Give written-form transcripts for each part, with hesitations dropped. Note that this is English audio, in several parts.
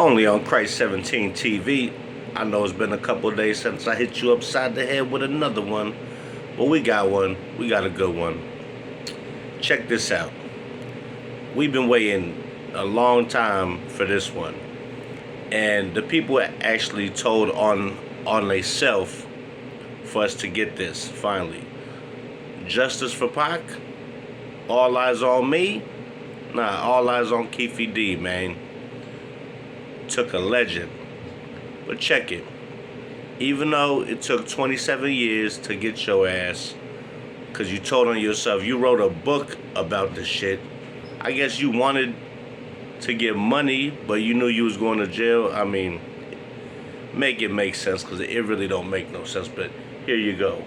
Only on Christ 17 TV. I know it's been a couple of days since I hit you upside the head with another one, but we got one. We got a good one. Check this out. We've been waiting a long time for this one, and the people actually told on themselves for us to get this finally. Justice for Pac. All eyes on me. Nah, all eyes on Keefy D, man. Took a legend. But check it. Even though it took 27 years to get your ass, because you told on yourself, you wrote a book about this shit. I guess you wanted to get money, but you knew you was going to jail. I mean, make it make sense, because it really don't make no sense. But here you go.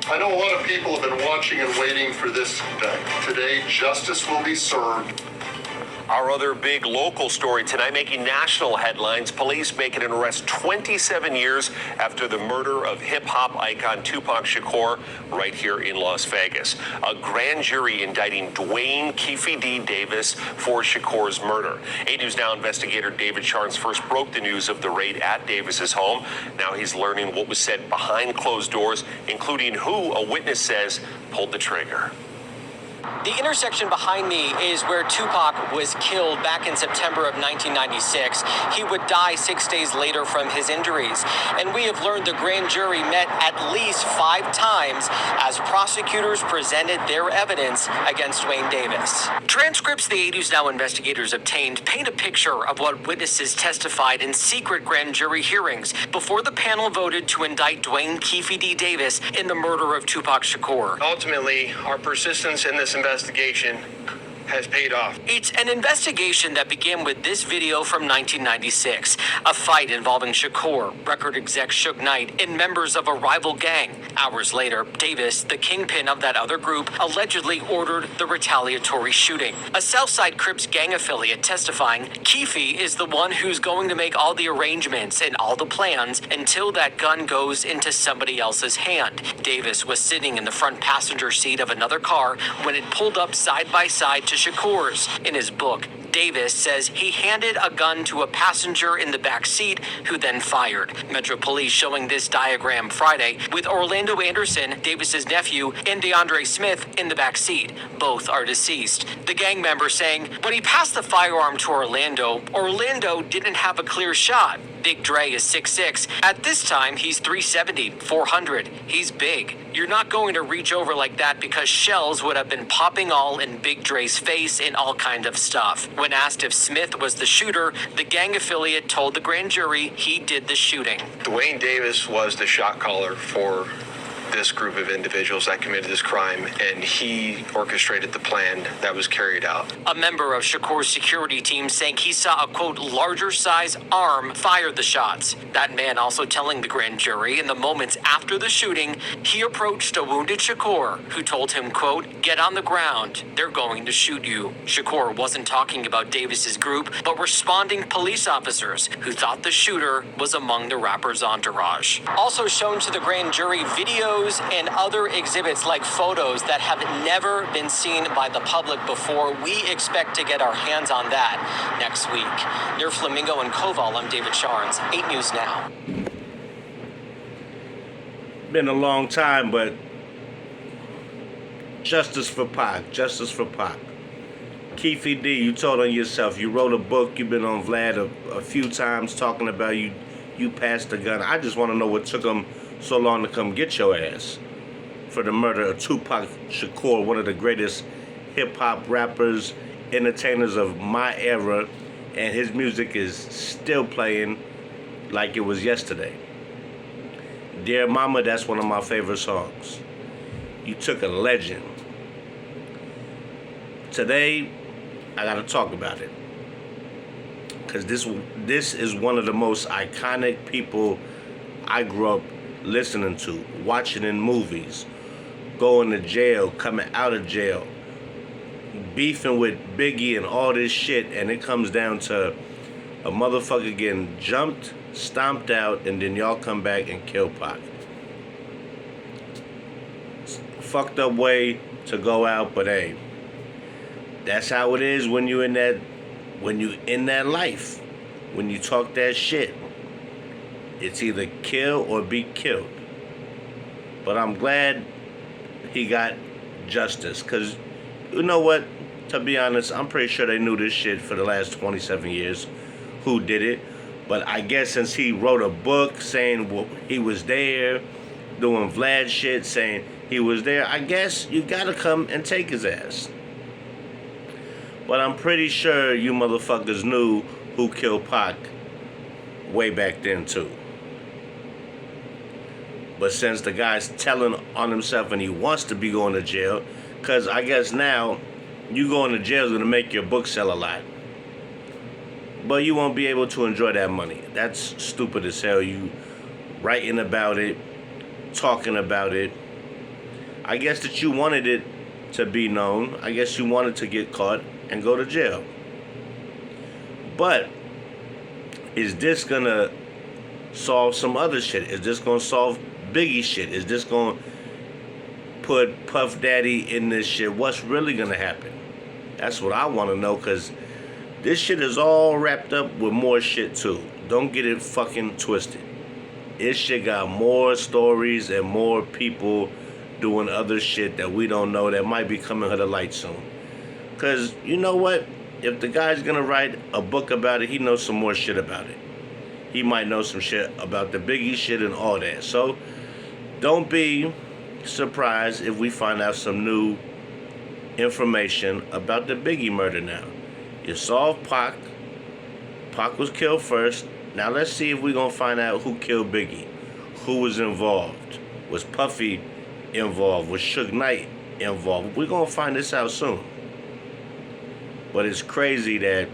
I know a lot of people have been watching and waiting for this day. Today, justice will be served. Our other big local story tonight making national headlines. Police making an arrest 27 years after the murder of hip-hop icon Tupac Shakur right here in Las Vegas. A grand jury indicting Dwayne Keefy D. Davis for Shakur's murder. 8 News Now investigator David Charnes first broke the news of the raid at Davis's home. Now he's learning what was said behind closed doors, including who a witness says pulled the trigger. The intersection behind me is where Tupac was killed back in September of 1996. He would die 6 days later from his injuries. And we have learned the grand jury met at least 5 times as prosecutors presented their evidence against Dwayne Davis. Transcripts the 8 News Now investigators obtained paint a picture of what witnesses testified in secret grand jury hearings before the panel voted to indict Dwayne Keefy D. Davis in the murder of Tupac Shakur. Ultimately, our persistence in this investigation has paid off. It's an investigation that began with this video from 1996, a fight involving Shakur, record exec Suge Knight, and members of a rival gang. Hours later, Davis, the kingpin of that other group, allegedly ordered the retaliatory shooting. A Southside Crips gang affiliate testifying, Keefy is the one who's going to make all the arrangements and all the plans until that gun goes into somebody else's hand. Davis was sitting in the front passenger seat of another car when it pulled up side by side to Shakur's. In his book, Davis says he handed a gun to a passenger in the back seat who then fired. Metro Police showing this diagram Friday with Orlando Anderson, Davis's nephew, and DeAndre Smith in the back seat. Both are deceased. The gang member saying when he passed the firearm to Orlando didn't have a clear shot. Big Dre is 6'6". At this time, he's 370, 400. He's big. You're not going to reach over like that because shells would have been popping all in Big Dre's face and all kind of stuff. When asked if Smith was the shooter, the gang affiliate told the grand jury he did the shooting. Dwayne Davis was the shot caller for this group of individuals that committed this crime, and he orchestrated the plan that was carried out. A member of Shakur's security team saying he saw a, quote, larger size arm fire the shots. That man also telling the grand jury in the moments after the shooting, he approached a wounded Shakur who told him, quote, get on the ground, they're going to shoot you. Shakur wasn't talking about Davis's group, but responding police officers who thought the shooter was among the rapper's entourage. Also shown to the grand jury videos and other exhibits like photos that have never been seen by the public before. We expect to get our hands on that next week. Near Flamingo and Koval, I'm David Charnes, 8 News Now. Been a long time, but justice for Pac, justice for Pac. Keefy D, you told on yourself, you wrote a book, you've been on Vlad a few times talking about you passed the gun. I just want to know what took him so long to come get your ass for the murder of Tupac Shakur, one of the greatest hip-hop rappers, entertainers of my era, and his music is still playing like it was yesterday. Dear Mama, that's one of my favorite songs. You took a legend. Today, I gotta talk about it, because this is one of the most iconic people I grew up listening to, watching in movies, going to jail, coming out of jail, beefing with Biggie and all this shit, and it comes down to a motherfucker getting jumped, stomped out, and then y'all come back and kill Pac. Fucked up way to go out, but hey, that's how it is when you in that when you in that life, when you talk that shit, it's either kill or be killed. But I'm glad he got justice, because you know what? To be honest, I'm pretty sure they knew this shit for the last 27 years, who did it. But I guess since he wrote a book saying he was there, doing Vlad shit, saying he was there, I guess you gotta come and take his ass. But I'm pretty sure you motherfuckers knew who killed Pac way back then too. But since the guy's telling on himself and he wants to be going to jail, because I guess now you going to jail is going to make your book sell a lot. But you won't be able to enjoy that money. That's stupid as hell. You writing about it, talking about it. I guess that you wanted it to be known. I guess you wanted to get caught and go to jail. But is this going to solve some other shit? Is this going to solve Biggie shit? Is this going to put Puff Daddy in this shit? What's really going to happen? That's what I want to know, because this shit is all wrapped up with more shit too. Don't get it fucking twisted. This shit got more stories and more people doing other shit that we don't know that might be coming to the light soon. Because you know what? If the guy's going to write a book about it, he knows some more shit about it. He might know some shit about the Biggie shit and all that. So don't be surprised if we find out some new information about the Biggie murder now. You solved Pac. Pac was killed first. Now let's see if we're going to find out who killed Biggie. Who was involved? Was Puffy involved? Was Suge Knight involved? We're going to find this out soon. But it's crazy that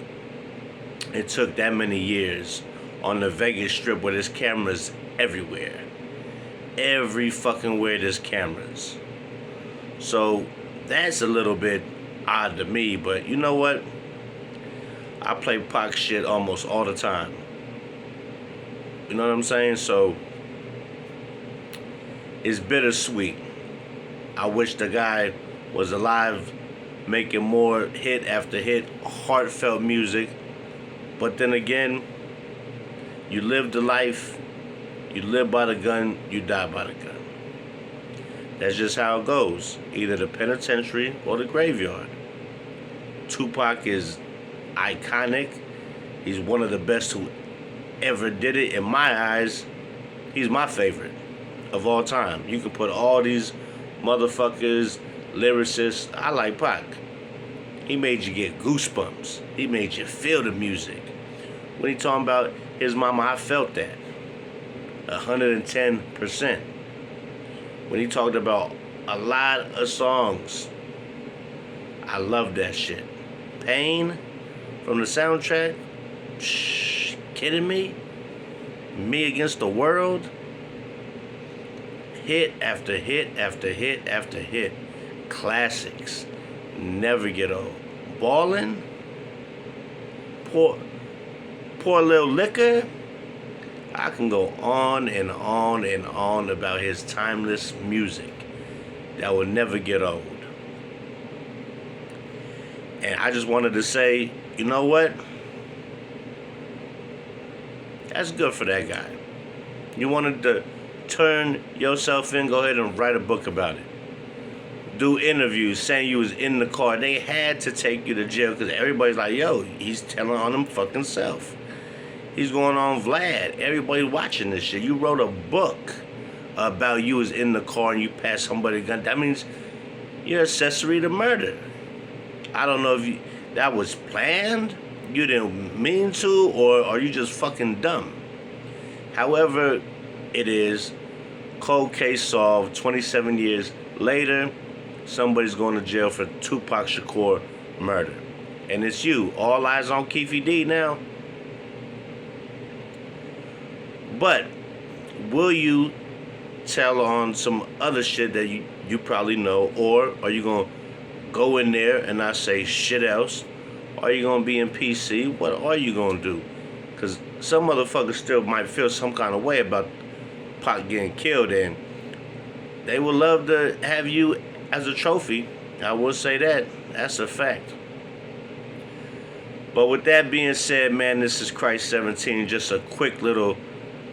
it took that many years on the Vegas Strip where there's cameras everywhere. Every fucking where there's cameras. So that's a little bit odd to me, but you know what? I play Pac shit almost all the time. You know what I'm saying? So it's bittersweet. I wish the guy was alive, making more hit after hit, heartfelt music. But then again, you live the life, you live by the gun, you die by the gun. That's just how it goes. Either the penitentiary or the graveyard. Tupac is iconic. He's one of the best who ever did it. In my eyes, he's my favorite of all time. You can put all these motherfuckers, lyricists. I like Pac. He made you get goosebumps. He made you feel the music. When he talking about his mama, I felt that. 110%. When he talked about a lot of songs, I love that shit. Pain from the soundtrack. Shh, kidding me? Me Against the World. Hit after hit after hit after hit. Classics. Never get old. Ballin'. Poor Little Liquor. I can go on and on and on about his timeless music that will never get old. And I just wanted to say, you know what? That's good for that guy. You wanted to turn yourself in, go ahead and write a book about it. Do interviews saying you was in the car. They had to take you to jail because everybody's like, yo, he's telling on him fucking self. He's going on Vlad. Everybody watching this shit. You wrote a book about you was in the car and you passed somebody a gun. That means you're accessory to murder. I don't know if that was planned, you didn't mean to, or are you just fucking dumb? However it is, cold case solved. 27 years later, somebody's going to jail for Tupac Shakur murder. And it's you. All eyes on Keefy D now. But will you tell on some other shit that you probably know, or are you going to go in there and not say shit else? Are you going to be in PC? What are you going to do? Because some motherfuckers still might feel some kind of way about Pac getting killed, and they would love to have you as a trophy. I will say that. That's a fact. But with that being said, man, this is Christ 17. Just a quick little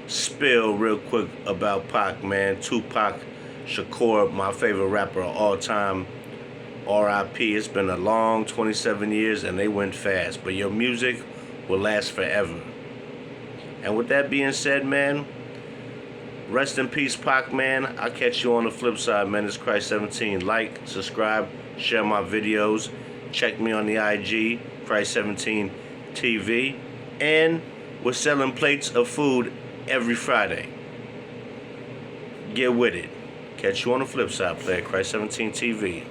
spill real quick about Pac, man. Tupac Shakur, my favorite rapper of all time. R.I.P. It's been a long 27 years and they went fast. But your music will last forever. And with that being said, man, rest in peace, Pac, man. I'll catch you on the flip side, man. It's Christ 17. Like, subscribe, share my videos. Check me on the IG, Christ 17 TV. And we're selling plates of food every Friday. Get with it. Catch you on the flip side, player. Christ 17 TV.